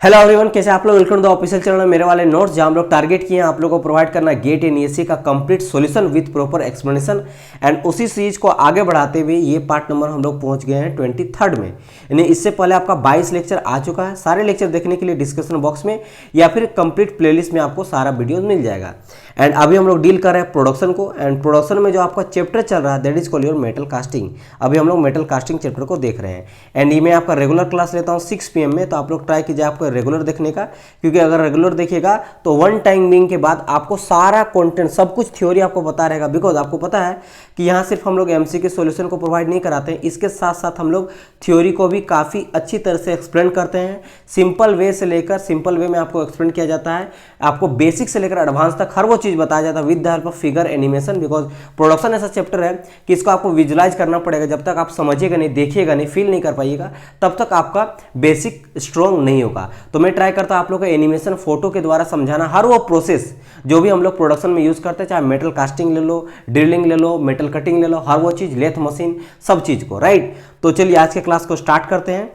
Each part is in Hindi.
हेलो एवरीवन, कैसे आप लोग। Welcome to the official channel. मेरे वाले नोट्स जहां हम लोग टारगेट किए हैं आप लोगों को प्रोवाइड करना गेट इन ईएससी का complete solution with proper explanation and उसी सीरीज को आगे बढ़ाते हुए ये पार्ट नंबर हम लोग पहुंच गए हैं 23 में। यानी इससे पहले आपका 22 लेक्चर आ चुका है। सारे लेक्चर देखने के लिए डिस्क्रिप्शन बॉक्स में या फिर कंप्लीट प्लेलिस्ट में आपको सारा वीडियो मिल जाएगा। एंड अभी हम लोग डील कर रहे हैं प्रोडक्शन को। एंड प्रोडक्शन में जो आपका चैप्टर चल रहा है that is called your metal casting. अभी हम लोग मेटल कास्टिंग चैप्टर को देख रहे हैं। एंड ये मैं आपका रेगुलर क्लास लेता हूँ 6 PM में, तो आप लोग ट्राई कीजिए आपको रेगुलर देखने का, क्योंकि अगर रेगुलर देखिएगा तो वन टाइमिंग के बाद आपको सारा कंटेंट सब कुछ थ्योरी आपको पता रहेगा। बिकॉज आपको पता है कि यहाँ सिर्फ हम लोग एमसीक्यू सॉल्यूशन को प्रोवाइड नहीं कराते हैं, इसके साथ साथ हम लोग थ्योरी को भी काफ़ी अच्छी तरह से एक्सप्लेन करते हैं। सिंपल वे से लेकर सिंपल वे में आपको एक्सप्लेन किया जाता है। आपको बेसिक से लेकर एडवांस तक हर वो चीज़ बताया जाता है with the help of figure animation. Because production ऐसा चैप्टर है कि इसको आपको विजुलाइज करना पड़ेगा। जब तक आप समझिएगा नहीं, देखिएगा नहीं, फील नहीं कर पाइएगा, तब तक आपका बेसिक स्ट्रॉन्ग नहीं होगा। तो मैं ट्राई करता हूँ आप लोग को एनिमेशन फोटो के द्वारा समझाना हर वो प्रोसेस जो भी हम लोग प्रोडक्शन में यूज करते हैं, चाहे मेटल कास्टिंग ले लो, ड्रिलिंग ले लो, मेटल कटिंग ले लो, हर वो चीज़, लेथ मशीन, सब चीज़ को। राइट, तो चलिए आज के क्लास को स्टार्ट करते हैं।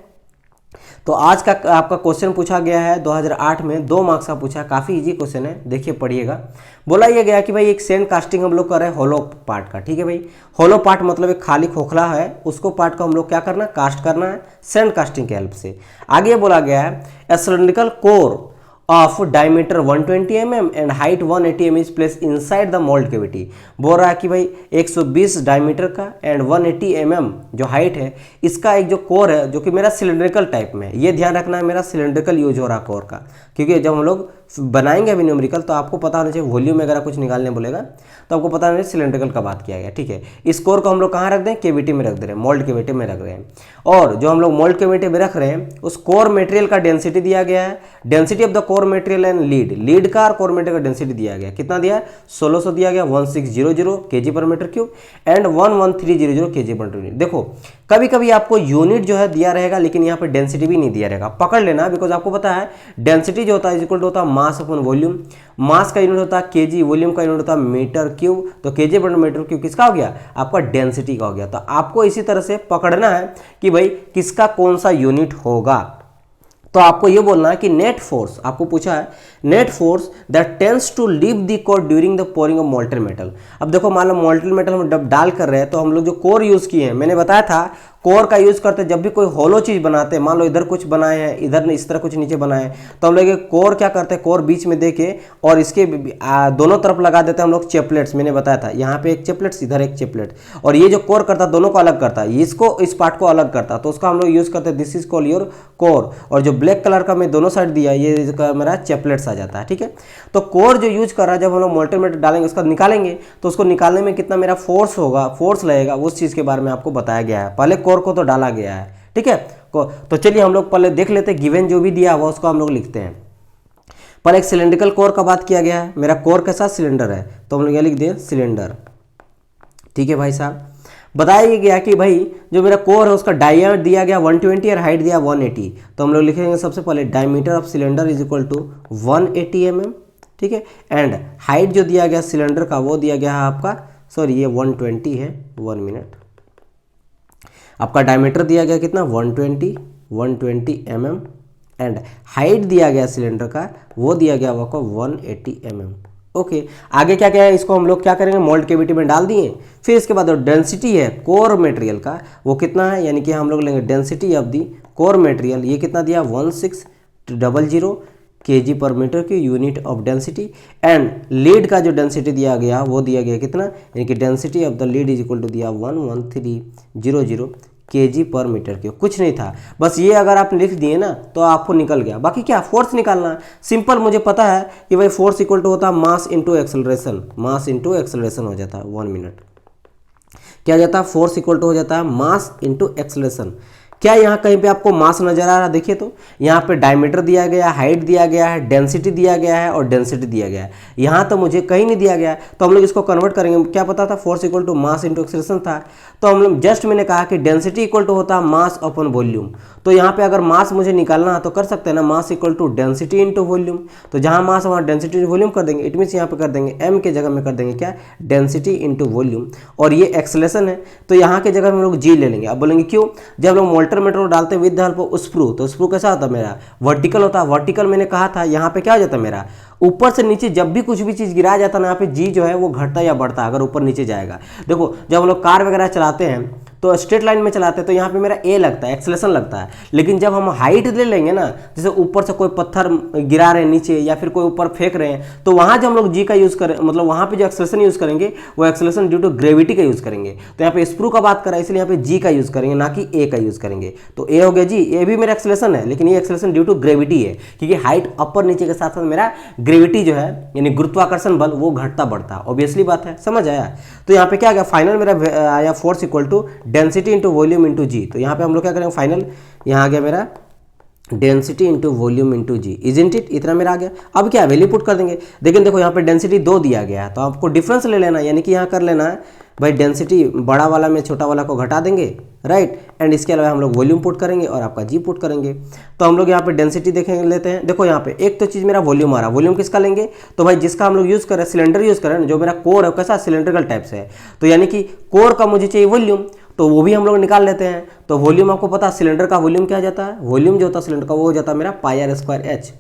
तो आज का आपका क्वेश्चन पूछा गया है 2008 में, 2 मार्क्स का पूछा है। काफ़ी इजी क्वेश्चन है, देखिए पढ़िएगा। बोला ये गया कि भाई एक सैंड कास्टिंग हम लोग कर रहे हैं होलो पार्ट का। ठीक है भाई, होलो पार्ट मतलब एक खाली खोखला है, उसको पार्ट को हम लोग क्या करना है, कास्ट करना है सैंड कास्टिंग के हेल्प से। आगे बोला गया है a cylindrical core of diameter 120 mm and height 180 mm is place inside the mould cavity. बोल रहा है कि भाई 120 डायमीटर का एंड 180 mm जो हाइट है, इसका एक जो कोर है जो कि मेरा सिलिंड्रिकल टाइप में है। ये ध्यान रखना है, मेरा सिलिंड्रिकल यूज हो रहा है कोर का, क्योंकि जब हम लोग बनाएंगे अभी न्यूमेरिकल तो आपको पता होना चाहिए, वॉल्यूम वगैरह कुछ निकालने बोलेगा तो आपको पता होना चाहिए सिलिंड्रिकल का बात किया गया। ठीक है, इस कोर को हम लोग कहाँ रख दें, केविटी में रख दे रहे हैं, मोल्ड केविटी में रख रहे हैं। और जो हम लोग मोल्ड केविटी में रख रहे हैं उस कोर मटेरियल का डेंसिटी दिया गया है, density of the core material and lead का और कोर मटेरियल का डेंसिटी दिया गया। कितना दिया है, 1600 दिया गया, 1600 kg पर मीटर क्यूब एंड 11300 kg पर मीटर। देखो कभी कभी आपको यूनिट जो है दिया रहेगा, लेकिन यहाँ पे डेंसिटी भी नहीं दिया रहेगा, पकड़ लेना। बिकॉज आपको पता है डेंसिटी जो होता है इक्वल टू होता है मास अपन वॉल्यूम। मास का यूनिट होता है केजी, वॉल्यूम का यूनिट होता है मीटर क्यूब। तो केजी पर मीटर क्यूब किसका हो गया, आपका डेंसिटी का हो गया। तो आपको इसी तरह से पकड़ना है कि भाई किसका कौन सा यूनिट होगा। तो आपको ये बोलना है कि नेट फोर्स, आपको पूछा है net force that tends to leave the core during the pouring of molten metal. अब देखो मान लो मोल्टेन मेटल हम जब डाल कर रहे हैं तो हम लोग जो कोर यूज किए हैं, मैंने बताया था कोर का यूज करते हैं जब भी कोई होलो चीज बनाते हैं। मान लो इधर कुछ बनाए हैं, इधर इस तरह कुछ नीचे बनाए हैं, तो हम लोग कोर क्या करते हैं, कोर बीच में देके और इसके दोनों तरफ लगा देते हैं हम लोग चेपलेट्स। मैंने बताया था यहाँ पे एक चेपलेट्स, इधर एक चेपलेट, और ये जो कोर करता है दोनों को अलग करता है, इसको इस पार्ट को अलग करता है, तो उसका हम लोग यूज करते हैं this is called your core. और जो ब्लैक कलर का मैं दोनों साइड दिया ये मेरा चेपलेट्स आ जाता है। ठीक है, तो कोर जो यूज कर रहा है जब हम लोग मोल्टेन मेटल डालेंगे उसका निकालेंगे तो उसको निकालने में कितना मेरा फोर्स होगा, फोर्स लगेगा, उस चीज के बारे में आपको बताया गया है। पहले कोर को तो डाला गया है। ठीक है, तो चलिए हम लोग पहले देख लेते हैं, गिवन जो भी दिया हुआ उसको हम लोग लिखते हैं। पर एक सिलेंड्रिकल कोर का बात किया गया है, मेरा कोर कैसा सिलेंडर है, तो हम लोग यहाँ लिख दें सिलेंडर। ठीक है भाई साहब, बताया गया कि भाई जो मेरा कोर है उसका डायमीटर दिया गया 120 और हाइट दिया 180। तो हम लोग लिखेंगे सबसे पहले diameter of cylinder is equal to 180 mm। ठीक है, एंड हाइट जो दिया गया सिलेंडर का वो दिया गया है आपका, सॉरी ये 120 है, 1 मिनट। आपका डायमीटर दिया गया कितना 120 mm एंड हाइट दिया गया सिलेंडर का वो दिया गया आपको 180 mm। ओके, आगे क्या क्या है, इसको हम लोग क्या करेंगे, मोल्ड केविटी में डाल दिए। फिर इसके बाद डेंसिटी है कोर मटेरियल का वो कितना है, यानी कि हम लोग लेंगे density of the core material, ये कितना दिया 1600 kg पर मीटर की unit of density. And lead का जो डेंसिटी दिया गया वो दिया गया कितना, यानी कि density of the lead is equal to दिया 11300 kg पर मीटर क्यूब। कुछ नहीं था, बस ये अगर आप लिख दिए ना तो आपको निकल गया। बाकी क्या, फोर्स निकालना सिंपल। मुझे पता है कि भाई फोर्स इक्वल टू होता है मास इंटू एक्सेलरेशन, मास इंटू एक्सेलरेशन हो जाता है। 1 मिनट, क्या जाता है, फोर्स इक्वल टू हो जाता है मास इंटू एक्सेलरेशन। क्या यहाँ कहीं पे आपको मास नजर आ रहा है, देखिए तो यहाँ पे डायमीटर दिया गया है, हाइट दिया गया है, डेंसिटी दिया गया है और डेंसिटी दिया गया है। यहाँ तो मुझे कहीं नहीं दिया गया, तो हम लोग इसको कन्वर्ट करेंगे। क्या पता था, force equal to mass into acceleration था, तो हम लोग जस्ट मैंने कहा कि डेंसिटी इक्वल टू होता है मास अपॉन वॉल्यूम। तो यहाँ पे अगर मास मुझे निकालना है तो कर सकते हैं ना, mass equal to density into volume. तो जहाँ मास वहाँ डेंसिटी इंटू वॉल्यूम कर देंगे, इट मीन्स यहाँ पे कर देंगे एम के जगह में कर देंगे क्या, डेंसिटी इंटू वॉल्यूम। और ये एक्सेलरेशन है तो यहाँ के जगह में हम लोग जी ले लेंगे। अब बोलेंगे क्यों, जब लोग वाटर मेट्रो डालते with the help of sprue, तो स्प्रू कैसा होता है मेरा वर्टिकल होता है। वर्टिकल मैंने कहा था यहाँ पे क्या हो जाता है मेरा ऊपर से नीचे जब भी कुछ भी चीज़ गिराया जाता है ना यहाँ पे जी जो है वो घटता या बढ़ता अगर ऊपर नीचे जाएगा। देखो जब हम लोग कार वगैरह चलाते हैं तो स्ट्रेट लाइन में चलाते हैं तो यहाँ पे मेरा ए लगता है, एक्सेलरेशन लगता है। लेकिन जब हम हाइट ले लेंगे ना, जैसे ऊपर से कोई पत्थर गिरा रहे हैं नीचे या फिर कोई ऊपर फेंक रहे हैं, तो वहाँ जब हम लोग जी का यूज़ करें, मतलब वहाँ पे जो एक्सेलरेशन यूज़ करेंगे वो एक्सेलरेशन ड्यू टू ग्रेविटी का यूज़ करेंगे। तो यहाँ पे स्प्रू का बात करा इसलिए यहाँ पे जी का यूज़ करेंगे ना कि ए का यूज़ करेंगे। तो ए हो गया जी, ए भी मेरा एक्सेलरेशन है लेकिन ये एक्सेलरेशन ड्यू टू ग्रेविटी है, क्योंकि हाइट अपर नीचे के साथ साथ मेरा ग्रेविटी जो है यानी गुरुत्वाकर्षण बल वो घटता बढ़ता, ऑब्वियसली बात है, समझ आया। तो यहाँ पे क्या आ गया फाइनल मेरा आया force equal to density into volume into g. तो यहाँ पे हम लोग क्या करेंगे फाइनल, यहाँ आ गया मेरा density into volume into G, isn't it, इतना मेरा आ गया। अब क्या वैल्यू पुट कर देंगे, लेकिन देखो यहाँ पे डेंसिटी 2 दिया गया है तो आपको डिफरेंस ले लेना, यानी कि यहाँ कर लेना है भाई डेंसिटी बड़ा वाला में छोटा वाला को घटा देंगे, राइट। एंड इसके अलावा हम लोग वॉल्यूम पुट करेंगे और आपका जी पुट करेंगे। तो हम लोग यहाँ पे डेंसिटी देखेंगे लेते हैं। देखो यहाँ पे एक तो चीज़ मेरा वॉल्यूम आ रहा है, वॉल्यूम किसका लेंगे तो भाई जिसका हम लोग यूज़ करें सिलेंडर यूज़ करें, जो मेरा कोर है कैसा सिलेंड्रिकल टाइप से है, तो यानी कि कोर का मुझे चाहिए वॉल्यूम, तो वो भी हम लोग निकाल लेते हैं। तो वॉल्यूम आपको पता है सिलेंडर का वॉल्यूम क्या जाता है, वॉल्यूम जो होता है सिलेंडर का वो हो जाता है मेरा पाई आर स्क्वायर एच।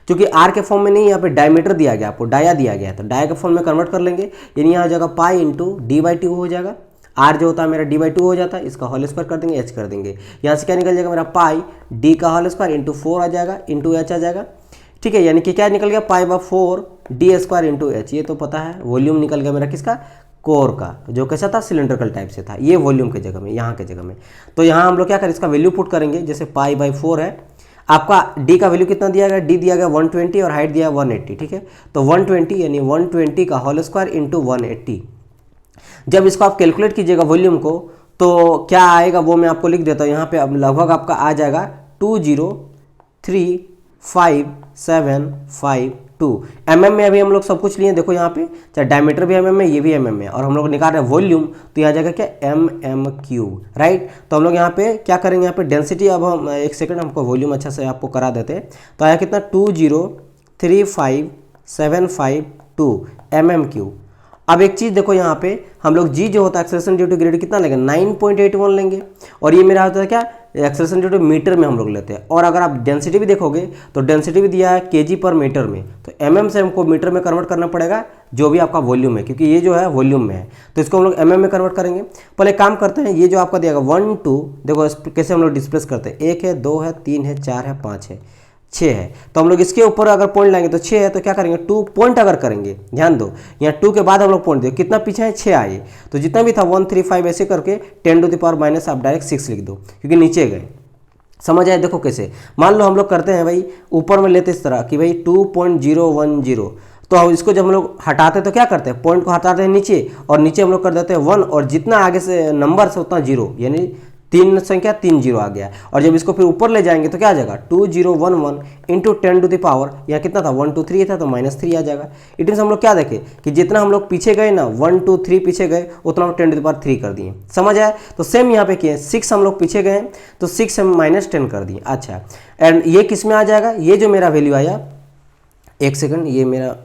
क्योंकि आर के फॉर्म में नहीं, यहाँ पे डायमीटर दिया गया आपको, डाया दिया गया है, तो डाया के फॉर्म में कन्वर्ट कर लेंगे, यानी यहाँ हो जाएगा pi into D by two हो जाएगा। आर जो होता है मेरा डी बाई टू हो जाता है, इसका होल स्क्वायर कर देंगे, एच कर देंगे। यहाँ से क्या निकल जाएगा मेरा पाई डी का होल स्क्वायर इंटू 4 आ जाएगा इंटू एच आ जाएगा, ठीक है। यानी कि क्या निकल गया pi by 4 D square into H, ये तो पता है। वॉल्यूम निकल गया मेरा किसका, कोर का, जो कैसा था सिलेंड्रिकल टाइप से था, ये वॉल्यूम के जगह में, यहाँ के जगह में। तो यहाँ हम लोग क्या करें इसका वैल्यू पुट करेंगे, जैसे पाई बाई 4 है, आपका डी का वैल्यू कितना दिया गया, डी दिया गया 120 और हाइट दिया 180, ठीक है। तो 120 यानी 120 का होल स्क्वायर इंटू 180। जब इसको आप कैलकुलेट कीजिएगा वॉल्यूम को तो क्या आएगा वो मैं आपको लिख देता हूँ यहाँ पे। अब लगभग आपका आ जाएगा 2035752 mm में। अभी हम लोग सब कुछ लिए, देखो यहाँ पे चाहे डायमीटर भी mm में, ये भी mm में, और हम लोग निकाल रहे हैं वॉल्यूम, तो यहाँ जाएगा क्या mm³, राइट। तो हम लोग यहाँ पे क्या करेंगे, यहाँ पे डेंसिटी, अब हम एक सेकंड हमको वॉल्यूम अच्छा से आपको करा देते हैं। तो आया कितना 2035752 mm³। अब एक चीज़ देखो यहाँ पे हम लोग जी जो होता है एक्सेलरेशन ड्यू टू ग्रेविटी कितना लेंगे 9.81 लेंगे, और ये मेरा होता है क्या एक्सेलरेशन ड्यू टू मीटर में हम लोग लेते हैं। और अगर आप डेंसिटी भी देखोगे तो डेंसिटी भी दिया है केजी पर मीटर में, तो mm से हमको मीटर में कन्वर्ट करना पड़ेगा जो भी आपका वॉल्यूम है, क्योंकि ये जो है वॉल्यूम में है, तो इसको हम लोग mm में कन्वर्ट करेंगे। पहले काम करते हैं, ये जो आपका दिया 1 2, देखो कैसे हम लोग डिस्प्लेस करते हैं, 1 है 2 है 3 है 4 है 5 है 6 है। तो हम लोग इसके ऊपर अगर पॉइंट लाएंगे तो 6 है, तो क्या करेंगे 2 पॉइंट अगर करेंगे, ध्यान दो यहाँ 2 के बाद हम लोग पॉइंट दे, कितना पीछे है 6 आए, तो जितना भी था 1 3 5 ऐसे करके 10 टू द पावर माइनस आप डायरेक्ट 6 लिख दो, क्योंकि नीचे गए। समझ आए, देखो कैसे, मान लो हम लोग करते हैं भाई ऊपर में लेते इस तरह कि भाई 2.010, तो हम इसको जब हम लोग हटाते हैं तो क्या करते हैं पॉइंट को हटाते हैं नीचे, और नीचे हम लोग कर देते हैं 1, और जितना आगे से नंबर से उतना 0, यानी 3 संख्या 3 0 आ गया। और जब इसको फिर ऊपर ले जाएंगे तो क्या आ जाएगा 2011 इंटू 10 टू द पावर, यहाँ कितना था 1 2 3 था तो -3 आ जाएगा। इट मीन्स हम लोग क्या देखें कि जितना हम लोग पीछे गए ना 1 2 3 पीछे गए उतना हम 10 टू द पावर 3 कर दिए। समझ आया, तो सेम यहाँ पे किए 6 हम लोग पीछे गए तो 6 हम -10 कर दिए। अच्छा, एंड ये किस में आ जाएगा, ये जो मेरा वैल्यू आया, एक सेकंड, ये मेरा,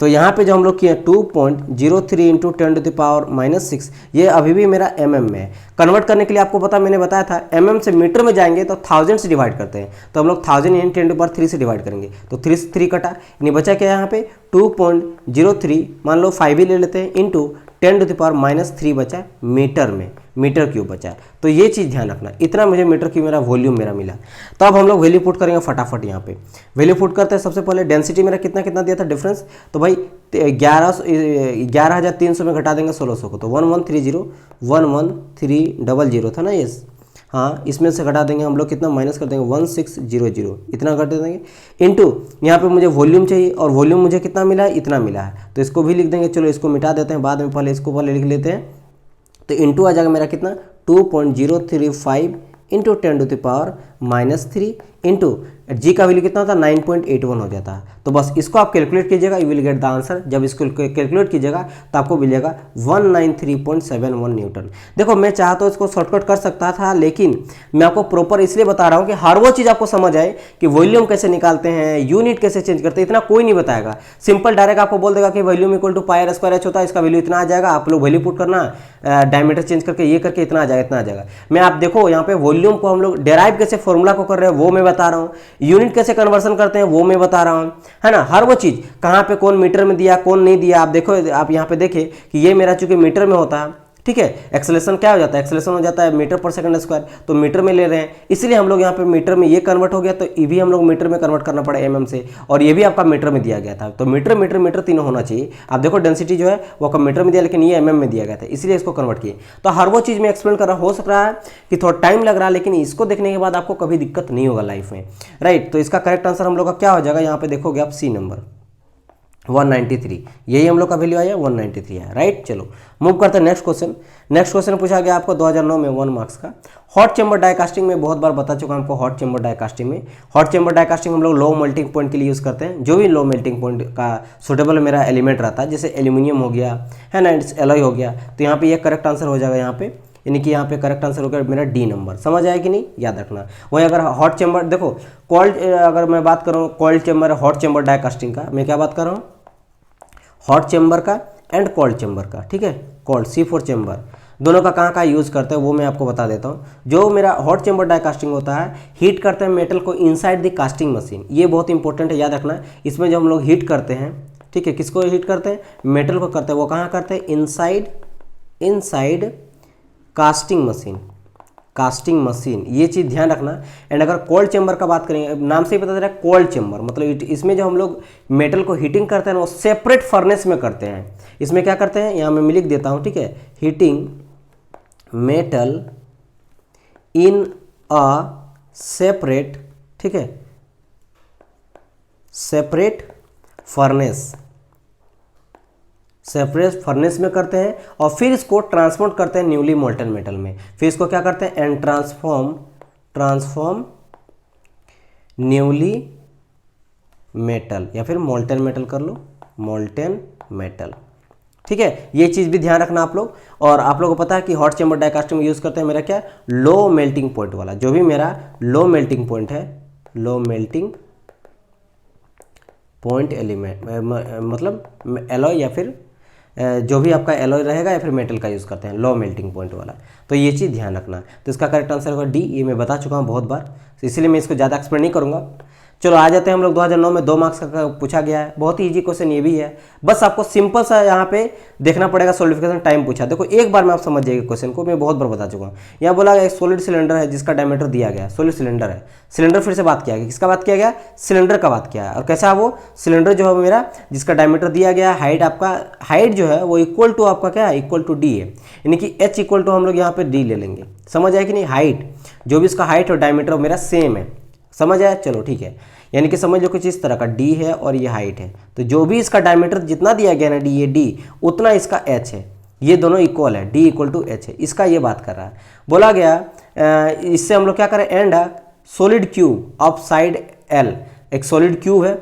तो यहाँ पे जो हम लोग किए 2.03 इंटू 10 टू द पावर -6, ये अभी भी मेरा mm में है। कन्वर्ट करने के लिए आपको पता मैंने बताया था mm से मीटर में जाएंगे तो 1000 से डिवाइड करते हैं, तो हम लोग 1000 इन 10 टू द पावर 3 से डिवाइड करेंगे, तो 3 से 3 कटा, यानी बचा क्या यहाँ पे 2.03, मान लो 5 ही ले लेते हैं, इंटू 10 टू द पावर -3 बचा मीटर में, मीटर क्यूब बचा। तो ये चीज़ ध्यान रखना, इतना मुझे मीटर क्यूब मेरा वॉल्यूम मेरा मिला। तो अब हम लोग वैल्यू पुट करेंगे फटाफट। यहाँ पे वैल्यू पुट करते हैं, सबसे पहले डेंसिटी मेरा कितना कितना दिया था डिफरेंस, तो भाई 11,300 में घटा देंगे 1600 को, तो 1130 था ना, यस हाँ, इसमें से घटा देंगे हम लोग कितना माइनस कर देंगे 1600, इतना घटा देंगे, इंटू यहाँ पे मुझे वॉल्यूम चाहिए और वॉल्यूम मुझे कितना मिला है, इतना मिला है, तो इसको भी लिख देंगे। चलो इसको मिटा देते हैं बाद में, पहले इसको पहले लिख लेते हैं। तो इंटू आ जाएगा मेरा कितना 2.035 into 10 to the power -3 into g का वैल्यू कितना होता है 9.81 हो जाता है। तो बस इसको आप कैलकुलेट कीजिएगा, you will get the answer. जब इसको कैलकुलेट कीजिएगा तो आपको मिलेगा 193.71 न्यूटन। देखो मैं चाहा तो इसको शॉर्टकट कर सकता था, लेकिन मैं आपको प्रॉपर इसलिए बता रहा हूँ कि हर वो चीज़ आपको समझ आए कि वॉल्यूम कैसे निकालते हैं, यूनिट कैसे चेंज करते हैं, इतना कोई नहीं बताएगा। सिंपल डायरेक्ट आपको बोल देगा कि volume equal to pi R square H होता है, इसका वैल्यू इतना आ जाएगा, आप लोग वैल्यू पुट करना, डायमीटर चेंज करके ये करके इतना आ जाएगा, इतना आ जाएगा। मैं आप देखो यहाँ पे वॉल्यूम को हम लोग डेराइव कैसे फॉर्मूला को कर रहे हैं वो मैं बता रहा हूँ, यूनिट कैसे कन्वर्सन करते हैं वो मैं बता रहा हूँ, है ना। हर वो चीज़ कहाँ पे कौन मीटर में दिया कौन नहीं दिया, आप देखो, आप यहाँ पे देखें कि ये मेरा चूंकि मीटर में होता है, ठीक है। एक्सेलेरेशन क्या हो जाता है, एक्सेलेरेशन हो जाता है मीटर पर सेकंड स्क्वायर, तो मीटर में ले रहे हैं, इसलिए हम लोग यहाँ पे मीटर में ये कन्वर्ट हो गया, तो ये भी हम लोग मीटर में कन्वर्ट करना पड़ा एमएम से, और ये भी आपका मीटर में दिया गया था। तो मीटर मीटर मीटर तीनों होना चाहिए। आप देखो डेंसिटी जो है वो आपका मीटर में दिया, लेकिन ये एमएम में दिया गया था, इसलिए इसको कन्वर्ट किए। तो हर वो चीज़ में एक्सप्लेन कर रहा, हो सक रहा है कि थोड़ा टाइम लग रहा है, लेकिन इसको देखने के बाद आपको कभी दिक्कत नहीं होगा लाइफ में, राइट। तो इसका करेक्ट आंसर हम लोग का क्या हो जाएगा, यहाँ पे देखोगे आप सी नंबर 193, यही हम लोग का वैल्यू आया 193 है, राइट। चलो मूव करते हैं नेक्स्ट क्वेश्चन। नेक्स्ट क्वेश्चन पूछा गया आपको 2009 में 1 मार्क्स का। हॉट चैम्बर डाइकास्टिंग में बहुत बार बता चुका हूं आपको। हॉट चैम्बर डाइकास्टिंग में, हॉट चैम्बर डाइकास्टिंग हम लोग लो मेल्टिंग पॉइंट के लिए यूज़ करते हैं। जो भी लो मेल्टिंग पॉइंट का सुटेबल मेरा एलिमेंट रहता है, जैसे एल्यूमिनियम हो गया, है ना, एलॉय हो गया, तो यहाँ पे ये करेक्ट आंसर हो जाएगा यहाँ पे, यानी कि यहाँ पे करेक्ट आंसर होगा मेरा डी नंबर। समझ आया कि नहीं, याद रखना। वहीं अगर हॉट चैम्बर, देखो कोल्ड, अगर मैं बात करूँ cold chamber hot chamber die casting का, मैं क्या बात कर रहा हूँ, हॉट चैम्बर का एंड कोल्ड चैम्बर का, ठीक है। कोल्ड C4 चैम्बर दोनों का कहाँ यूज़ करते हैं वो मैं आपको बता देता हूँ। जो मेरा हॉट चैम्बर डाइकास्टिंग होता है, हीट करते हैं मेटल को इनसाइड द कास्टिंग मशीन। ये बहुत इंपॉर्टेंट है, याद रखना। इसमें जो हम लोग हीट करते हैं, ठीक है, किसको हीट करते हैं, मेटल को करते हैं। वो कहाँ करते हैं, inside casting machine, casting machine, ये चीज़ ध्यान रखना। एंड अगर कोल्ड चैम्बर का बात करेंगे, नाम से ही पता चल रहा है कोल्ड चैम्बर, मतलब इसमें जो हम लोग मेटल को हीटिंग करते हैं ना, वो सेपरेट फर्नेस में करते हैं। इसमें क्या करते हैं, यहाँ मैं लिख देता हूँ, ठीक है, heating metal in a separate, ठीक है, सेपरेट फर्नेस, सेपरेट फर्नेस में करते हैं, और फिर इसको ट्रांसफॉर्म करते हैं न्यूली मोल्टन मेटल में। फिर इसको क्या करते हैं, एंड ट्रांसफॉर्म न्यूली मेटल, या फिर मोल्टन मेटल कर लो, मोल्टन मेटल, ठीक है। ये चीज़ भी ध्यान रखना आप लोग। और आप लोगों को पता है कि हॉट चैम्बर डाइकास्टिंग में यूज़ करते हैं मेरा क्या, लो मेल्टिंग पॉइंट वाला। जो भी मेरा लो मेल्टिंग पॉइंट है, लो मेल्टिंग पॉइंट एलिमेंट, मतलब एलॉय या फिर जो भी आपका एलॉय रहेगा, या फिर मेटल का यूज़ करते हैं लो मेल्टिंग पॉइंट वाला। तो ये चीज़ ध्यान रखना। तो इसका करेक्ट आंसर होगा डी। ये मैं बता चुका हूँ बहुत बार, तो इसलिए मैं इसको ज़्यादा एक्सप्लेन नहीं करूँगा। चलो आ जाते हैं हम लोग 2009 में 2 मार्क्स का पूछा गया है। बहुत ही ईजी क्वेश्चन ये भी है, बस आपको सिंपल सा यहाँ पे देखना पड़ेगा। सॉलिडिफिकेशन टाइम पूछा, देखो एक बार में आप समझ जाइए क्वेश्चन को, मैं बहुत बार बता चुका हूँ। यहाँ बोला गया एक सॉलिड सिलेंडर है जिसका डायमीटर दिया गया, सॉलिड सिलेंडर है। सिलेंडर फिर से बात किया गया, किसका बात किया गया, सिलेंडर का बात किया है। और कैसा वो सिलेंडर जो है मेरा, जिसका डायमीटर दिया गया, हाइट आपका, हाइट जो है वो इक्वल टू आपका क्या है, इक्वल टू डी है, यानी कि एच इक्वल टू हम लोग यहाँ पे डी ले लेंगे। समझ आया कि नहीं, हाइट जो भी इसका हाइट और डायमीटर मेरा सेम है। समझ आया, चलो ठीक है। यानी कि समझ लो कुछ इस तरह का, डी है और ये हाइट है, तो जो भी इसका डायमीटर जितना दिया गया ना डी, ये डी उतना इसका एच है, ये दोनों इक्वल है, डी इक्वल टू एच है। इसका ये बात कर रहा है। बोला गया इससे हम लोग क्या करें, and solid cube of side L, एक सॉलिड क्यूब है,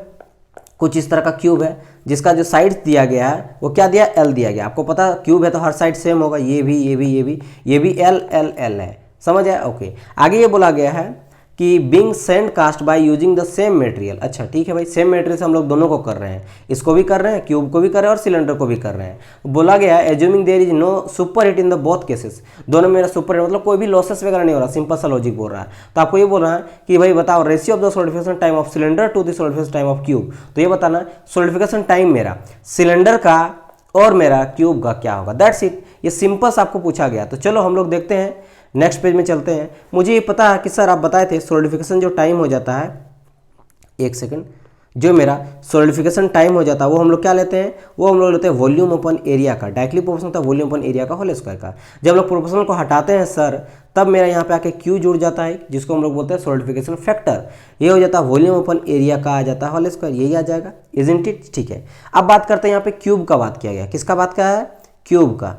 कुछ इस तरह का क्यूब है, जिसका जो साइड दिया गया है वो क्या दिया, एल दिया गया। आपको पता क्यूब है तो हर साइड सेम होगा, ये भी ये भी ये भी ये भी एल एल एल है। समझ आया, ओके। आगे ये बोला गया है कि being sand cast by using the same material. अच्छा ठीक है भाई, सेम मटेरियल से हम लोग दोनों को कर रहे हैं, इसको भी कर रहे हैं, क्यूब को भी कर रहे हैं और सिलेंडर को भी कर रहे हैं। बोला गया assuming there is no super heat in the both cases, दोनों मेरा सुपर हीट मतलब कोई भी लॉसेस वगैरह नहीं हो रहा, सिंपल सा लॉजिक बोल रहा है। तो आपको ये बोल रहा है कि भाई बताओ ratio of the solidification time of cylinder to the solidification time of cube. तो ये बताना सॉलिडिफिकेशन टाइम मेरा सिलेंडर का और मेरा क्यूब का क्या होगा, दैट्स इट। ये सिंपल सा आपको पूछा गया। तो चलो हम लोग देखते हैं, नेक्स्ट पेज में चलते हैं। मुझे ये पता है कि सर आप बताए थे सॉलिडिफिकेशन जो टाइम हो जाता है, एक सेकंड, जो मेरा सॉलिडिफिकेशन टाइम हो जाता है वो हम लोग क्या लेते हैं, वो हम लोग लेते हैं वॉल्यूम अपन एरिया का, डायरेक्टली प्रोपोर्शनल होता है वॉल्यूम अपन एरिया का होल स्क्वायर का। जब लोग प्रोपोर्शनल को हटाते हैं सर, तब मेरा यहाँ पे आके क्यू जुड़ जाता है, जिसको हम लोग बोलते हैं सॉलिडिफिकेशन फैक्टर। ये हो जाता है वॉल्यूम अपन एरिया का, आ जाता है होल स्क्वायर, यही आ जाएगा, इजंट इट। ठीक है, अब बात करते हैं यहाँ पे क्यूब का बात किया गया, किसका बात किया है, क्यूब का।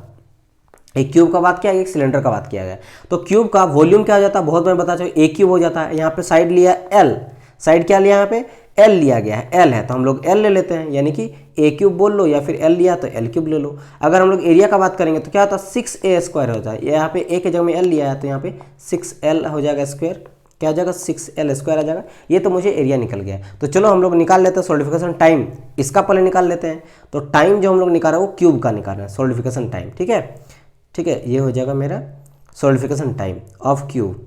एक क्यूब का बात किया गया, एक सिलेंडर का बात किया गया। तो क्यूब का वॉल्यूम क्या हो जाता है, बहुत मैं बता चाहूँ, ए क्यूब हो जाता है। यहाँ पे साइड लिया एल, साइड क्या लिया यहाँ पे एल लिया गया है, एल है तो हम लोग एल ले लेते हैं, यानी कि ए क्यूब बोल लो या फिर एल लिया तो एल क्यूब ले लो। अगर हम लोग एरिया का बात करेंगे तो क्या होता है 6a² होता है, यहाँ पे ए के जगह में एल लिया है तो यहाँ पे 6l हो जाएगा स्क्वायर, क्या आ जाएगा 6l² आ जाएगा। ये तो मुझे एरिया निकल गया। तो चलो हम लोग निकाल लेते हैं सॉलिडिफिकेशन टाइम, इसका पहले निकाल लेते हैं। तो टाइम जो हम लोग निकाल रहे हैं वो क्यूब का निकाल रहे हैं, सॉलिडिफिकेशन टाइम, ठीक है, ठीक है। ये हो जाएगा मेरा सॉलिडिफिकेशन टाइम ऑफ क्यूब,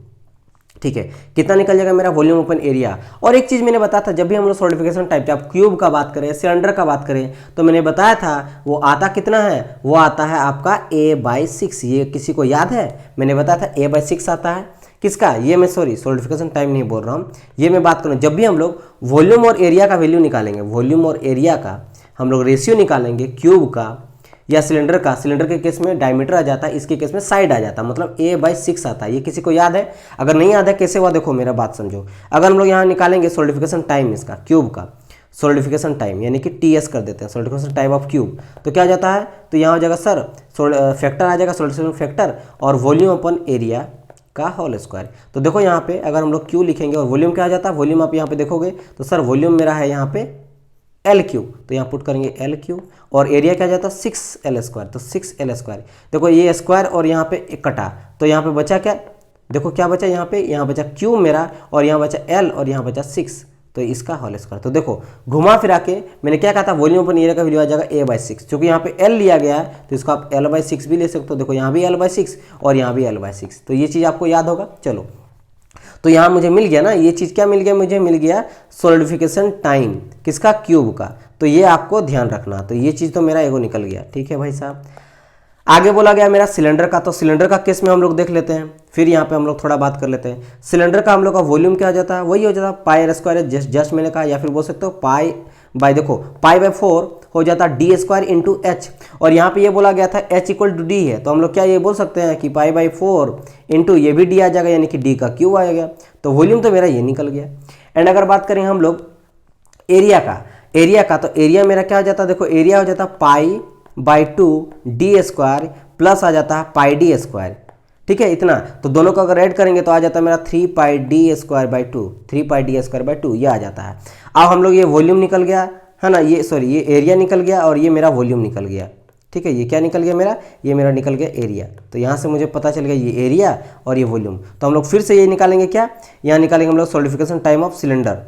ठीक है। कितना निकल जाएगा मेरा वॉल्यूम ओपन एरिया। और एक चीज़ मैंने बताया था, जब भी हम लोग सॉलिडिफिकेशन टाइप आप क्यूब का बात करें, सिलेंडर का बात करें, तो मैंने बताया था वो आता कितना है, वो आता है आपका a/6। ये किसी को याद है, मैंने बताया था a/6 आता है किसका, ये मैं सॉलिडिफिकेशन टाइम नहीं बोल रहा हूँ, ये मैं बात करूँ जब भी हम लोग वॉल्यूम और एरिया का वैल्यू निकालेंगे, वॉल्यूम और एरिया का हम लोग रेशियो निकालेंगे क्यूब का या सिलेंडर का। सिलेंडर के केस में डायमीटर आ जाता है, इसके केस में साइड आ जाता है, मतलब a/6 आता है। ये किसी को याद है, अगर नहीं याद है कैसे हुआ देखो मेरा बात समझो। अगर हम लोग यहाँ निकालेंगे सॉलिडिफिकेशन टाइम इसका क्यूब का, सॉलिडिफिकेशन टाइम यानी कि टीएस कर देते हैं, सॉलिडिफिकेशन टाइम ऑफ क्यूब, तो क्या हो जाता है, तो यहाँ हो जाएगा सर फैक्टर आ जाएगा, सॉलिडिफिकेशन फैक्टर और वॉल्यूम अपन एरिया का होल स्क्वायर। तो देखो यहाँ पे अगर हम लोग क्यू लिखेंगे और वॉल्यूम क्या आ जाता है, वॉल्यूम आप यहाँ पे देखोगे तो सर वॉल्यूम मेरा है यहाँ पे एल क्यूब, तो यहाँ पुट करेंगे एल क्यूब और एरिया क्या जाता है 6l², तो 6l²। देखो ये स्क्वायर और यहाँ पे एक कटा, तो यहाँ पे बचा क्या, देखो क्या बचा यहाँ पे, यहाँ बचा क्यूब मेरा और यहाँ बचा एल और यहाँ बचा 6, तो इसका होल स्क्वायर। तो देखो घुमा फिरा के मैंने क्या कहा था, वॉल्यूम अपन एरिया का वैल्यू आ जाएगा a/6, क्योंकि यहाँ पे l लिया गया है तो इसको आप l/6 भी ले सकते हो। देखो यहाँ भी l/6 और यहाँ भी l/6, तो ये चीज़ आपको याद होगा। चलो तो यहाँ मुझे मिल गया ना, ये चीज़ क्या मिल गया, मुझे मिल गया सॉलिडिफिकेशन टाइम किसका, क्यूब का। तो ये आपको ध्यान रखना, तो ये चीज़ तो मेरा एगो निकल गया, ठीक है भाई साहब। आगे बोला गया मेरा सिलेंडर का, तो सिलेंडर का केस में हम लोग देख लेते हैं, फिर यहाँ पे हम लोग थोड़ा बात कर लेते हैं। सिलेंडर का हम लोग का वॉल्यूम क्या हो जाता है, वही हो जाता है πr², जस्ट मैंने कहा, या फिर बोल सकते हो देखो π/4 हो जाता है d² इंटू एच, और यहाँ पे ये बोला गया था h = d है, तो हम लोग क्या ये बोल सकते हैं कि π/4 इंटू ये भी d आ जाएगा, यानी कि d का क्यूब आ गया। तो वॉल्यूम तो मेरा ये निकल गया। एंड अगर बात करें हम लोग एरिया का, तो एरिया मेरा क्या हो जाता है, देखो एरिया हो जाता है π/2 d² प्लस आ जाता है πd², ठीक है इतना। तो दोनों को अगर ऐड करेंगे तो आ जाता है मेरा 3πd²/2, 3πd²/2 ये आ जाता है। अब हम लोग ये वॉल्यूम निकल गया है ना, ये एरिया निकल गया और ये मेरा वॉल्यूम निकल गया, ठीक है। ये क्या निकल गया मेरा, ये मेरा निकल गया एरिया। तो यहाँ से मुझे पता चल गया ये एरिया और ये वॉल्यूम। तो हम लोग फिर से ये निकालेंगे, क्या यहाँ निकालेंगे हम लोग सॉलिडिफिकेशन टाइम ऑफ सिलेंडर।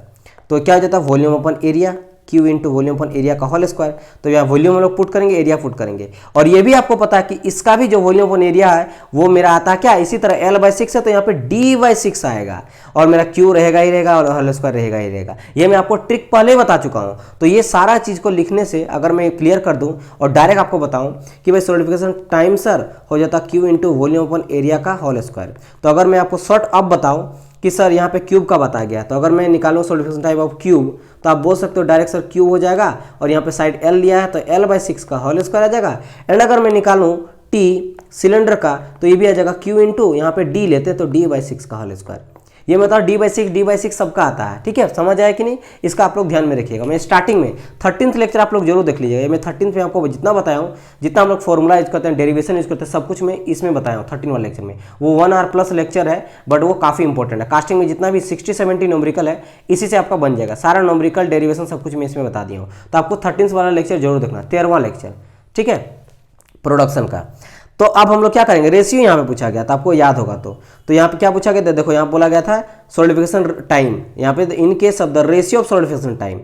तो क्या हो जाता है वॉल्यूम अपन एरिया, क्यू इंटू वॉल्यूम अपन एरिया का होल स्क्वायर। तो यहाँ वॉल्यूम हम लोग पुट करेंगे, एरिया पुट करेंगे। और ये भी आपको पता है कि इसका भी जो वॉल्यूम अपन एरिया है वो मेरा आता है क्या, इसी तरह l/6 है तो यहाँ पे d/6 आएगा और मेरा क्यू रहेगा ही रहेगा और होल स्क्वायर रहेगा ही रहेगा। ये मैं आपको ट्रिक पहले बता चुका हूँ। तो ये सारा चीज़ को लिखने से अगर मैं क्लियर कर दूँ और डायरेक्ट आपको बताऊँ कि भाई सॉलिडिफिकेशन टाइम सर हो जाता क्यू इंटू वॉल्यूम अपन एरिया का होल स्क्वायर। तो अगर मैं आपको शॉर्ट अब बताऊँ कि सर यहाँ पे क्यूब का बताया गया, तो अगर मैं निकालूँ सॉलिडिफिकेशन टाइप ऑफ क्यूब तो आप बोल सकते हो डायरेक्ट सर क्यूब हो जाएगा और यहाँ पे साइड एल लिया है तो l/6 का होल स्क्वायर आ जाएगा। एंड अगर मैं निकालूँ टी सिलेंडर का तो ये भी आ जाएगा क्यू इंटू यहाँ पे डी लेते तो d/6 का होल स्क्वायर। ये मतलब d/6 सबका आता है, ठीक है। समझ आया कि नहीं, इसका आप लोग ध्यान में रखिएगा। मैं स्टार्टिंग में 13th लेक्चर आप लोग जरूर देख लीजिएगा। मैं 13th में आपको जितना बताया हूँ, जितना हम लोग फॉर्मूला यूज करते हैं, डेरिवेशन यूज करते हैं, सब कुछ मैं इसमें बताया हूँ 13 वाले लेक्चर में। वो 1 आवर प्लस लेक्चर है बट वो काफ़ी इंपॉर्टेंट है। कास्टिंग में जितना भी 60-70 नोमरिकल है इसी से आपका बन जाएगा, सारा नोमरिकल डेरिवेशन सब कुछ मैं इसमें बता दिया हूँ। तो आपको 13th वाला लेक्चर जरूर देखना, 13वां लेक्चर, ठीक है, प्रोडक्शन का। तो अब हम लोग क्या करेंगे, रेशियो यहाँ पे पूछा गया था, आपको याद होगा। तो यहाँ पे क्या पूछा गया था, देखो यहाँ बोला गया था सॉलिडिफिकेशन टाइम, यहाँ पे in case of the ratio of solidification time,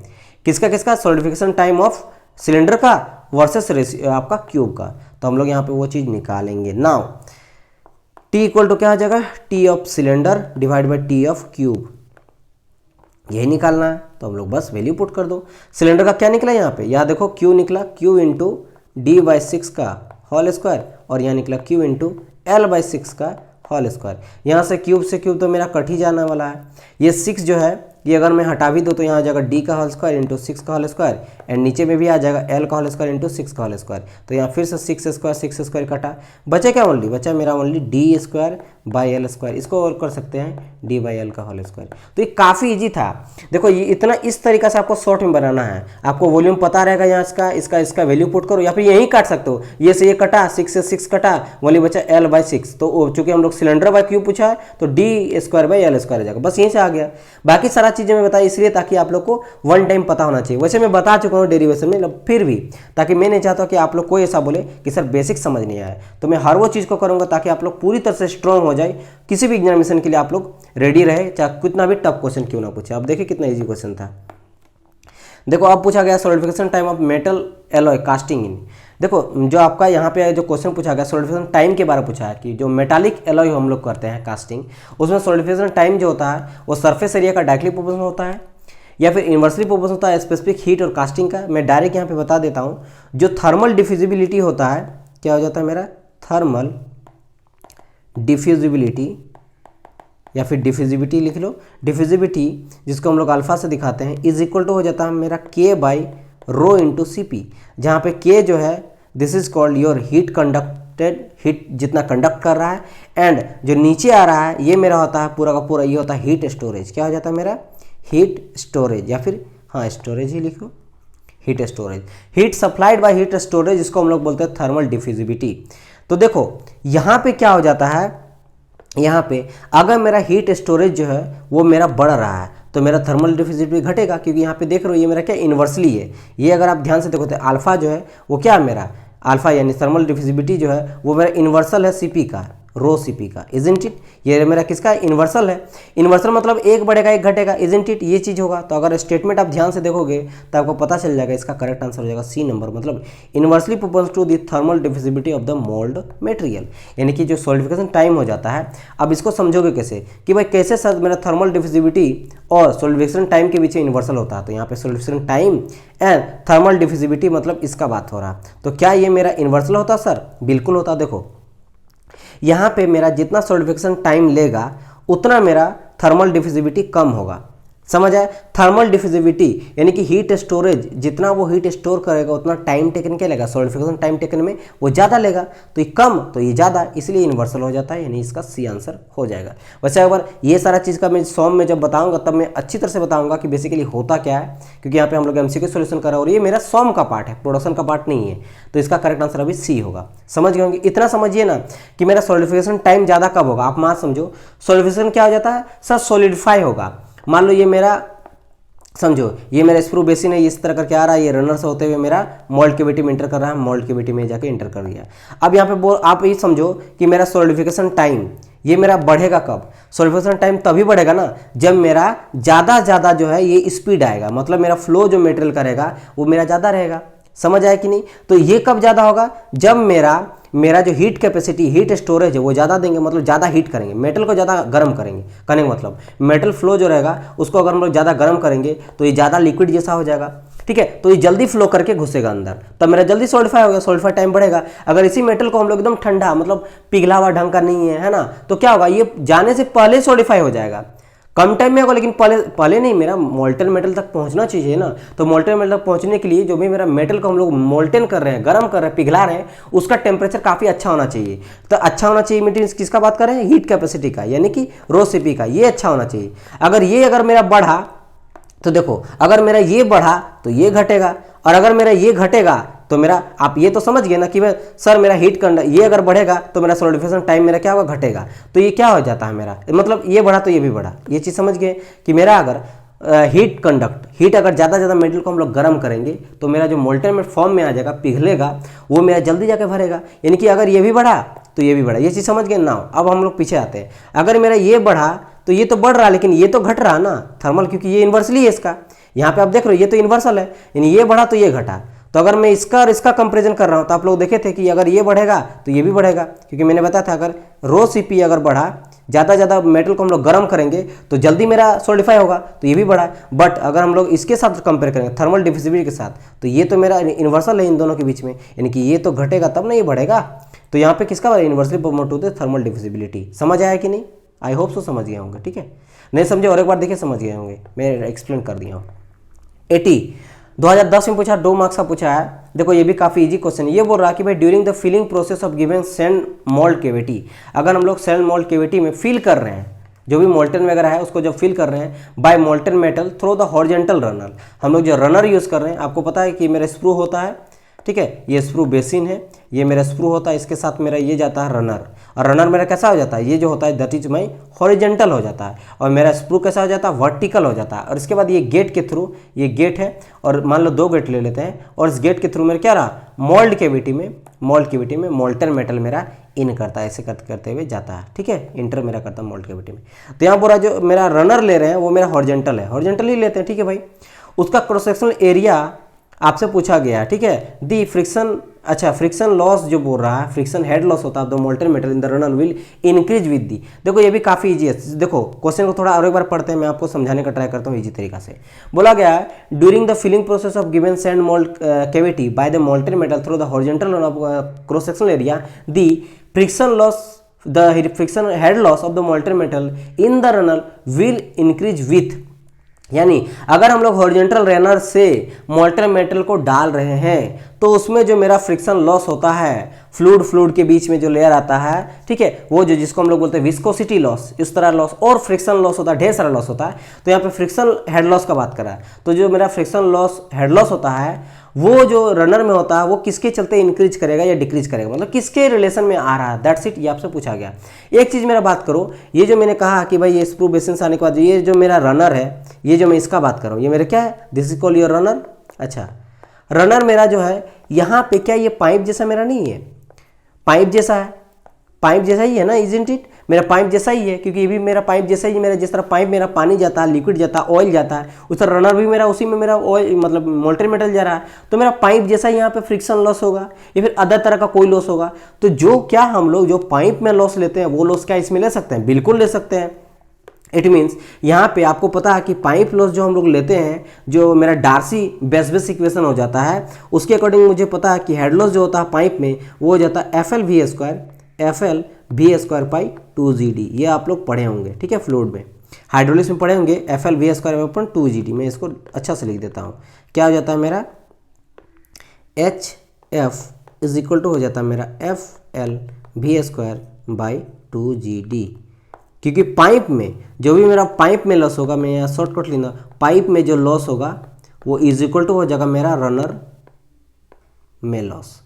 किसका सॉलिडिफिकेशन टाइम ऑफ सिलेंडर का वर्सेस रेशियो आपका क्यूब का। तो हम लोग यहाँ पे वो चीज़ निकालेंगे। नाउ टी इक्वल टू क्या आ जाएगा, T of cylinder divide by T of cube, यही निकालना है। तो हम लोग बस वैल्यू पुट कर दो। सिलेंडर का क्या निकला यहाँ पे, यहाँ देखो क्यू निकला, क्यू इंटू d/6 का होल स्क्वायर और यहाँ निकला क्यू इंटू l/6 का होल स्क्वायर। यहाँ से क्यूब तो मेरा कट ही जाने वाला है। ये 6 जो है कि अगर मैं हटा भी दूँ तो यहाँ आ जाएगा डी का होल स्क्वायर इंटू 6 का होल स्क्वायर, एंड नीचे में भी आ जाएगा एल का होल स्क्वायर इंटू 6 का होल स्क्वायर। तो यहाँ फिर से 6 स्क्वायर कटा, बचा क्या ओनली, बचा मेरा only D square by l square. इसको और कर सकते हैं डी बाई एल का होल स्क्वायर। तो ये काफ़ी ईजी था। देखो ये इतना इस तरीका से आपको शॉर्ट में बनाना है। आपको वॉल्यूम पता रहेगा यहाँ इसका वैल्यू पुट करो, या फिर यहीं काट सकते हो। ये से ये कटा, 6 से 6 कटा, वॉल्यूम बचा एल बाई 6। तो चूंकि हम लोग सिलेंडर बाई क्यूब पूछा है तो d square by l square आ जाएगा, बस यहीं से आ गया। बाकी सारा चीज़ें मैं बताई इसलिए ताकि आप लोग को वन टाइम पता होना चाहिए। वैसे मैं बता चुका हूँ डेरिवेशन में, फिर भी ताकि मैं नहीं चाहता कि आप लोग कोई ऐसा बोले कि सर बेसिक समझ नहीं आया। तो मैं हर वो चीज़ को करूँगा ताकि आप लोग पूरी तरह से स्ट्रॉन्ग हो जाए, किसी भी एग्जामिनेशन के लिए आप लोग रेडी रहे, चाहे कितना भी टफ क्वेश्चन क्यों ना पूछे। अब देखिए कितना इजी क्वेश्चन था। देखो अब पूछा गया solidification time of metal alloy casting इन। देखो जो आपका यहाँ पे जो क्वेश्चन पूछा गया सॉलिडिफिकेशन टाइम के बारे में पूछा है कि जो मेटालिक एलॉय हम लोग करते हैं कास्टिंग, उसमें सॉलिडिफिकेशन टाइम जो होता है वो सरफेस एरिया का डायरेक्टली प्रोपोर्शनल होता है या फिर इन्वर्सली प्रोपोर्शनल होता है स्पेसिफिक हीट और कास्टिंग का। मैं डायरेक्ट यहाँ पे बता देता हूँ। जो थर्मल डिफ्यूजिबिलिटी होता है, क्या हो जाता है मेरा, थर्मल डिफ्यूजिबिलिटी या फिर डिफ्यूजिबिलिटी लिख लो, डिफ्यूजिबिलिटी जिसको हम लोग अल्फा से दिखाते हैं, इज इक्वल टू हो जाता है मेरा K by rho into C P, जहाँ पे के जो है this is called your heat conducted, heat जितना कंडक्ट कर रहा है, एंड जो नीचे आ रहा है ये मेरा होता है पूरा का पूरा, ये होता है हीट स्टोरेज। क्या हो जाता है मेरा, हीट स्टोरेज, या फिर हाँ स्टोरेज ही लिखो, heat storage, heat supplied by heat storage, जिसको हम लोग बोलते हैं थर्मल डिफ्यूजिबिलिटी। तो देखो यहाँ पे क्या हो जाता है, यहाँ पे अगर मेरा हीट स्टोरेज जो है वो मेरा बढ़ रहा है तो मेरा थर्मल डिफ्यूजिबिलिटी घटेगा, क्योंकि यहाँ पे देख रहे हो ये मेरा क्या इन्वर्सली है। ये अगर आप ध्यान से देखो तो अल्फा जो है वो क्या है मेरा, अल्फा यानी थर्मल डिफ्यूजिबिलिटी जो है वो मेरा इन्वर्सल है सीपी का, रो सीपी का, इजंट इट। ये मेरा किसका इन्वर्सल है, इन्वर्सल मतलब एक बढ़ेगा एक घटेगा, इजंट इट, ये चीज़ होगा। तो अगर स्टेटमेंट आप ध्यान से देखोगे तो आपको पता चल जाएगा, इसका करेक्ट आंसर हो जाएगा सी नंबर, मतलब inversely proportional to the thermal diffusibility of the mould material, यानी कि जो सॉलिडिफिकेशन टाइम हो जाता है। अब इसको समझोगे कैसे कि भाई कैसे सर मेरा थर्मल डिफ्यूजिबिलिटी और सॉलिडिफिकेशन टाइम के बीच इन्वर्सल होता है। तो यहाँ पे solidification time and thermal diffusibility मतलब इसका बात हो रहा है। तो क्या ये मेरा इन्वर्सल होता सर, बिल्कुल होता। देखो यहाँ पे मेरा जितना सॉलिडिफिकेशन टाइम लेगा उतना मेरा थर्मल डिफ्यूजिबिलिटी कम होगा, समझ आए। थर्मल डिफ्यूजिबिलिटी यानी कि हीट स्टोरेज, जितना वो हीट स्टोर करेगा उतना टाइम टेकन क्या लेगा, सॉलिडिफिकेशन टाइम टेकन में वो ज़्यादा लेगा। तो ये कम तो ये ज़्यादा, इसलिए इन्वर्सल हो जाता है, यानी इसका सी आंसर हो जाएगा। वैसे अगर ये सारा चीज़ का मैं सॉम में जब बताऊंगा तब मैं अच्छी तरह से बताऊंगा कि बेसिकली होता क्या है, क्योंकि यहाँ पे हम लोग एमसीक्यू सॉल्यूशन कर रहे हैं और ये मेरा सॉम का पार्ट है, प्रोडक्शन का पार्ट नहीं है। तो इसका करेक्ट आंसर अभी सी होगा। समझ गए होंगे। इतना समझिए ना कि मेरा सॉलिडिफिकेशन टाइम ज़्यादा कब होगा। आप मान समझो सॉलिडिफिकेशन क्या हो जाता है सर, सॉलिडिफाई होगा। मान लो ये मेरा समझो ये मेरा स्क्रू बेसिन है, इस तरह करके आ रहा है, ये रनर से होते हुए मेरा मोल्ड कैविटी में इंटर कर रहा है, मोल्ड कैविटी में जाके इंटर कर दिया। अब यहाँ पे आप ये समझो कि मेरा सॉलिडिफिकेशन टाइम ये मेरा बढ़ेगा कब, सॉलिडिफिकेशन टाइम तभी बढ़ेगा ना जब मेरा ज़्यादा जो है ये स्पीड आएगा, मतलब मेरा फ्लो जो मटेरियल करेगा वो मेरा ज़्यादा रहेगा। समझ आया कि नहीं। तो ये कब ज़्यादा होगा, जब मेरा जो हीट कैपेसिटी, हीट स्टोरेज है वो ज़्यादा देंगे, मतलब ज़्यादा हीट करेंगे, मेटल को ज़्यादा गर्म करेंगे। कहने का मतलब मेटल फ्लो जो रहेगा उसको अगर हम लोग ज़्यादा गर्म करेंगे तो ये ज़्यादा लिक्विड जैसा हो जाएगा, ठीक है। तो ये जल्दी फ्लो करके घुसेगा अंदर, तब मेरा जल्दी सॉलिडिफाई होगा, सॉलिडिफाई टाइम बढ़ेगा। अगर इसी मेटल को हम लोग एकदम ठंडा, मतलब पिघला हुआ ढंग का नहीं है ना, तो क्या होगा, ये जाने से पहले सॉलिडिफाई हो जाएगा, कम टाइम में होगा, लेकिन पहले नहीं, मेरा मोल्टन मेटल तक पहुंचना चाहिए ना। तो मोल्टन मेटल तक पहुंचने के लिए जो भी मेरा मेटल को हम लोग मोल्टन कर रहे हैं, गर्म कर रहे हैं, पिघला रहे हैं, उसका टेम्परेचर काफ़ी अच्छा होना चाहिए। तो अच्छा होना चाहिए मीन्स किसका बात कर रहे हैं, हीट कैपेसिटी का, यानी कि रो सीपी का, ये अच्छा होना चाहिए। अगर मेरा बढ़ा तो देखो, अगर मेरा ये बढ़ा तो ये घटेगा, और अगर मेरा ये घटेगा तो मेरा, आप ये तो समझ गए ना कि सर मेरा ये अगर बढ़ेगा तो मेरा सॉलिडिफिकेशन टाइम मेरा क्या होगा, घटेगा। तो ये क्या हो जाता है मेरा, मतलब ये बढ़ा तो ये भी बढ़ा। ये चीज़ समझ गए कि मेरा अगर हीट अगर ज़्यादा मेटल को हम लोग गर्म करेंगे तो मेरा जो मोल्टन मेट फॉर्म में आ जाएगा, पिघलेगा, वो मेरा जल्दी जाके भरेगा। यानी कि अगर ये भी बढ़ा तो ये भी बढ़ा। ये चीज़ समझ गए ना। अब हम लोग पीछे आते हैं। अगर मेरा ये बढ़ा तो ये तो बढ़ रहा, लेकिन ये तो घट रहा ना थर्मल, क्योंकि ये इन्वर्सली है इसका। यहाँ पे आप देख रहे हो ये तो इन्वर्सल है, यानी ये बढ़ा तो ये घटा। तो अगर मैं इसका और इसका कंपैरिजन कर रहा हूँ तो आप लोग देखे थे कि अगर ये बढ़ेगा तो ये भी बढ़ेगा, क्योंकि मैंने बताया था अगर रो सीपी अगर बढ़ा, ज़्यादा मेटल को हम लोग गर्म करेंगे तो जल्दी मेरा सॉलिडिफाई होगा, तो ये भी बढ़ा। बट अगर हम लोग इसके साथ कंपेयर करेंगे थर्मल डिफ्यूजिबिलिटी के साथ, तो ये तो मेरा इन्वर्सल है इन दोनों के बीच में, यानी कि ये तो घटेगा तब ना ये बढ़ेगा। तो यहाँ पे किसका inversely proportional to the thermal diffusibility. समझ आया कि नहीं। आई होप सो समझ गए होंगे, ठीक है। नहीं समझे और एक बार देखिए समझ गए होंगे, मैं एक्सप्लेन कर दिया हूँ। 80 2010 में पूछा, 2 मार्क्स का पूछा है। देखो ये भी काफ़ी इजी क्वेश्चन है। ये बोल रहा है कि भाई during the filling process of given sand mould cavity, अगर हम लोग सैंड मोल्ड केविटी में फिल कर रहे हैं, जो भी मोल्टन वगैरह है उसको जब फिल कर रहे हैं by molten metal through the horizontal runner, हम लोग जो रनर यूज़ कर रहे हैं, आपको पता है कि मेरा स्प्रू होता है, ठीक है, ये स्प्रू बेसिन है, ये मेरा स्प्रू होता है, इसके साथ मेरा ये जाता है रनर, और रनर मेरा कैसा हो जाता है, ये जो होता है दैट इज माई हॉरिजॉन्टल हो जाता है, और मेरा स्प्रू कैसा हो जाता है, वर्टिकल हो जाता है। और इसके बाद ये गेट के थ्रू, ये गेट है और मान लो 2 गेट ले लेते हैं, और इस गेट के थ्रू मेरा क्या रहा, मोल्ड केविटी में मोल्टन मेटल मेरा इन करता है, ऐसे करते हुए जाता है, ठीक है, इंटर मेरा करता है मोल्ड केविटी में। तो यहाँ पूरा जो मेरा रनर ले रहे हैं वो मेरा हॉरिजॉन्टल है, हॉरिजॉन्टल ही लेते हैं, ठीक है भाई। उसका क्रॉस सेक्शनल एरिया आपसे पूछा गया, ठीक है, दी फ्रिक्शन, अच्छा फ्रिक्शन लॉस जो बोल रहा है, फ्रिक्शन हेड लॉस होता है the molten metal in the runner will increase with the. देखो ये भी काफ़ी इजी है, देखो क्वेश्चन को थोड़ा और एक बार पढ़ते हैं, मैं आपको समझाने का ट्राई करता हूँ इजी तरीका से। बोला गया है during the filling process of given sand mould cavity by the molten metal through the horizontal cross sectional area the friction loss, the friction head loss of the molten metal in the runner will increase with, यानी अगर हम लोग हॉरिजॉन्टल रनर से मोल्टन मेटल को डाल रहे हैं तो उसमें जो मेरा फ्रिक्शन लॉस होता है, फ्लूइड के बीच में जो लेयर आता है, ठीक है, वो जो जिसको हम लोग बोलते हैं विस्कोसिटी लॉस, इस तरह लॉस, और फ्रिक्शन लॉस होता है, ढेर सारा लॉस होता है। तो यहाँ पे फ्रिक्शन हेड लॉस का बात करा है, तो जो मेरा फ्रिक्शन लॉस हेड लॉस होता है वो जो रनर में होता है वो किसके चलते इंक्रीज करेगा या डिक्रीज करेगा, मतलब किसके रिलेशन में आ रहा है, दैट्स इट, ये आपसे पूछा गया। एक चीज़ मेरा बात करो, ये जो मैंने कहा कि भाई ये स्प्रू बेसिन से आने के बाद ये जो मेरा रनर है, ये जो मैं इसका बात कर रहा हूँ, ये मेरा क्या है, this is called your runner. अच्छा रनर मेरा जो है यहाँ पे क्या ये पाइप जैसा मेरा नहीं है, पाइप जैसा है, पाइप जैसा ही है ना, इजंट इट, मेरा पाइप जैसा ही है, क्योंकि ये भी मेरा पाइप जैसा ही, मेरा जिस तरह पाइप मेरा पानी जाता है, लिक्विड जाता है, ऑयल जाता है, उस तरह रनर भी मेरा उसी में मेरा ऑयल मतलब मोल्टन मेटल जा रहा है, तो मेरा पाइप जैसा यहाँ पे फ्रिक्शन लॉस होगा या फिर अदर तरह का कोई लॉस होगा। तो जो क्या हम लोग जो पाइप में लॉस लेते हैं वो लॉस क्या इसमें ले सकते हैं, बिल्कुल ले सकते हैं। इट मीन्स यहाँ पे आपको पता है कि पाइप लॉस जो हम लोग लेते हैं, जो मेरा डार्सी बेस इक्वेशन हो जाता है, उसके अकॉर्डिंग मुझे पता है कि हेड लॉस जो होता है पाइप में वो हो जाता है FL/V² ये आप लोग पढ़े होंगे, ठीक है, फ्लूइड में, हाइड्रोलिक्स में पढ़े होंगे, FL/V²/2GD। मैं इसको अच्छा से लिख देता हूँ, क्या हो जाता है मेरा HF इज इक्वल टू हो जाता है मेरा FL/V²/2GD, क्योंकि पाइप में जो भी मेरा पाइप में लॉस होगा, मैं यहाँ शॉर्टकट लेना, पाइप में जो लॉस होगा वो इज इक्वल टू हो जाएगा मेरा रनर में लॉस,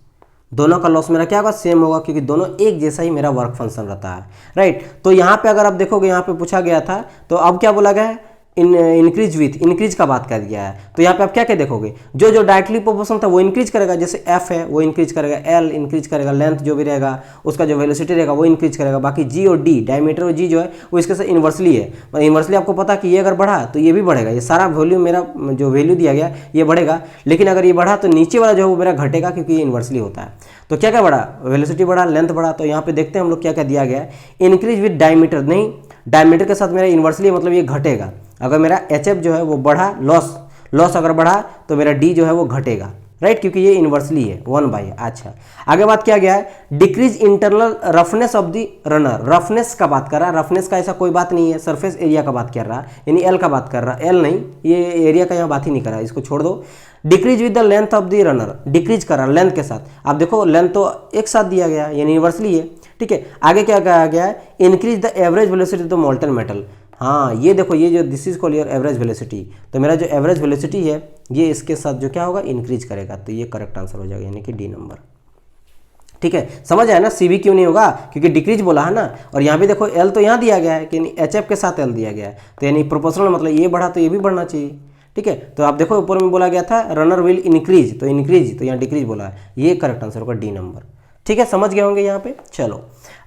दोनों का लॉस मेरा क्या होगा, सेम होगा, क्योंकि दोनों एक जैसा ही मेरा वर्क फंक्शन रहता है, राइट। तो यहाँ पे अगर आप देखोगे, यहाँ पे पूछा गया था, तो अब क्या बोला गया है, इंक्रीज विथ, इंक्रीज का बात कर दिया है। तो यहाँ पे आप क्या क्या देखोगे, जो जो डायरेक्टली प्रोपोर्शनल था वो इंक्रीज करेगा, जैसे F है वो इंक्रीज करेगा, L इंक्रीज करेगा, लेंथ जो भी रहेगा उसका जो वेलोसिटी रहेगा वो इंक्रीज करेगा, बाकी G और D डायमीटर और G जो है वो इसके साथ इन्वर्सली है, मतलब इन्वर्सली आपको पता कि ये अगर बढ़ा तो ये भी बढ़ेगा, ये सारा वैल्यू मेरा जो वैल्यू दिया गया ये बढ़ेगा, लेकिन अगर ये बढ़ा तो नीचे वाला जो है वो मेरा घटेगा, क्योंकि ये इन्वर्सली होता है। तो क्या क्या बढ़ा, वेलोसिटी बढ़ा, लेंथ बढ़ा। तो यहाँ पे देखते हैं हम लोग क्या क्या दिया गया है, इंक्रीज विद डायमीटर, नहीं डायमीटर के साथ मेरा इन्वर्सली मतलब ये घटेगा, अगर मेरा HF जो है वो बढ़ा, लॉस अगर बढ़ा तो मेरा D जो है वो घटेगा, राइट, क्योंकि ये इन्वर्सली है 1/। अच्छा आगे बात किया गया है, decrease internal roughness of the runner, roughness का बात कर रहा है, रफनेस का ऐसा कोई बात नहीं है, सरफेस एरिया का बात कर रहा है, यानी L का बात कर रहा है, L नहीं, ये एरिया का यहाँ बात ही नहीं कर रहा है, इसको छोड़ दो। Decrease with the length of the runner, decrease कर रहा है लेंथ के साथ, आप देखो लेंथ तो एक साथ दिया गया यानी इन्वर्सली है, ठीक है। आगे क्या कहा गया है, increase the average velocity of the molten metal, हाँ ये देखो ये जो this is called your average velocity, तो मेरा जो एवरेज वेलोसिटी है ये इसके साथ जो क्या होगा, इंक्रीज करेगा, तो ये करेक्ट आंसर हो जाएगा, यानी कि D नंबर, ठीक है। समझ आया ना, CV क्यों नहीं होगा, क्योंकि डिक्रीज बोला है ना, और यहाँ भी देखो L तो यहाँ दिया गया है कि HF के साथ L दिया गया है, तो यानी प्रोपोर्शनल मतलब ये बढ़ा तो ये भी बढ़ना चाहिए, ठीक है। तो आप देखो ऊपर में बोला गया था रनर विल इंक्रीज, तो इंक्रीज तो यहाँ डिक्रीज बोला है, ये करेक्ट आंसर होगा D नंबर, ठीक है, समझ गए होंगे यहाँ पे। चलो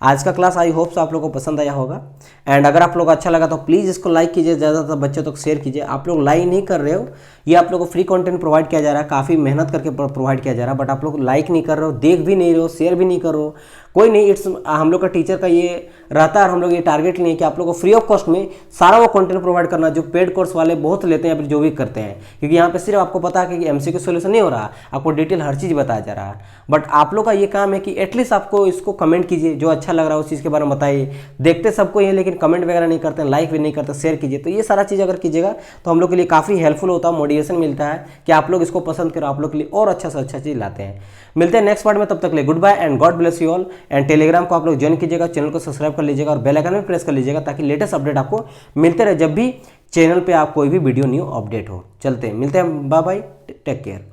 आज का क्लास आई होप आप लोगों को पसंद आया होगा, एंड अगर आप लोग को अच्छा लगा तो प्लीज़ इसको लाइक कीजिए, ज़्यादातर बच्चों तक शेयर कीजिए। आप लोग लाइक नहीं कर रहे हो, ये आप लोग को फ्री कंटेंट प्रोवाइड किया जा रहा है, काफ़ी मेहनत करके प्रोवाइड किया जा रहा है, बट आप लोग लाइक नहीं कर रहे हो, देख भी नहीं रहे हो, शेयर भी नहीं कर रहे हो, कोई नहीं, इट्स हम लोग का टीचर का ये रहता है और हम लोग ये टारगेट लिए कि आप लोग को फ्री ऑफ कॉस्ट में सारा वो कंटेंट प्रोवाइड करना जो पेड कोर्स वाले बहुत लेते हैं या फिर जो भी करते हैं, क्योंकि यहाँ पे सिर्फ आपको पता है कि एमसीक्यू सॉल्यूशन नहीं हो रहा, आपको डिटेल हर चीज़ बताया जा रहा है। बट आप लोग का ये काम है कि एटलीस्ट आपको इसको कमेंट कीजिए, जो अच्छा लग रहा है उस चीज़ के बारे में बताइए। देखते सबको ये लेकिन कमेंट वगैरह नहीं करते, लाइक भी नहीं करते, शेयर कीजिए। तो ये सारा चीज़ अगर कीजिएगा तो हम लोग के लिए काफ़ी हेल्पफुल होता है, मोटिवेशन मिलता है कि आप लोग इसको पसंद करो, आप लोग के लिए और अच्छा से अच्छा चीज़ लाते हैं। मिलते हैं नेक्स्ट पार्ट में, तब तक ले goodbye and God bless you all. And Telegram को आप लोग ज्वाइन कीजिएगा, चैनल को सब्सक्राइब कर लीजिएगा और बेल आइकन में प्रेस कर लीजिएगा ताकि लेटेस्ट अपडेट आपको मिलते रहे जब भी चैनल पे आप कोई भी वीडियो न्यू अपडेट हो। चलते हैं, मिलते हैं, बाय बाय, टेक केयर।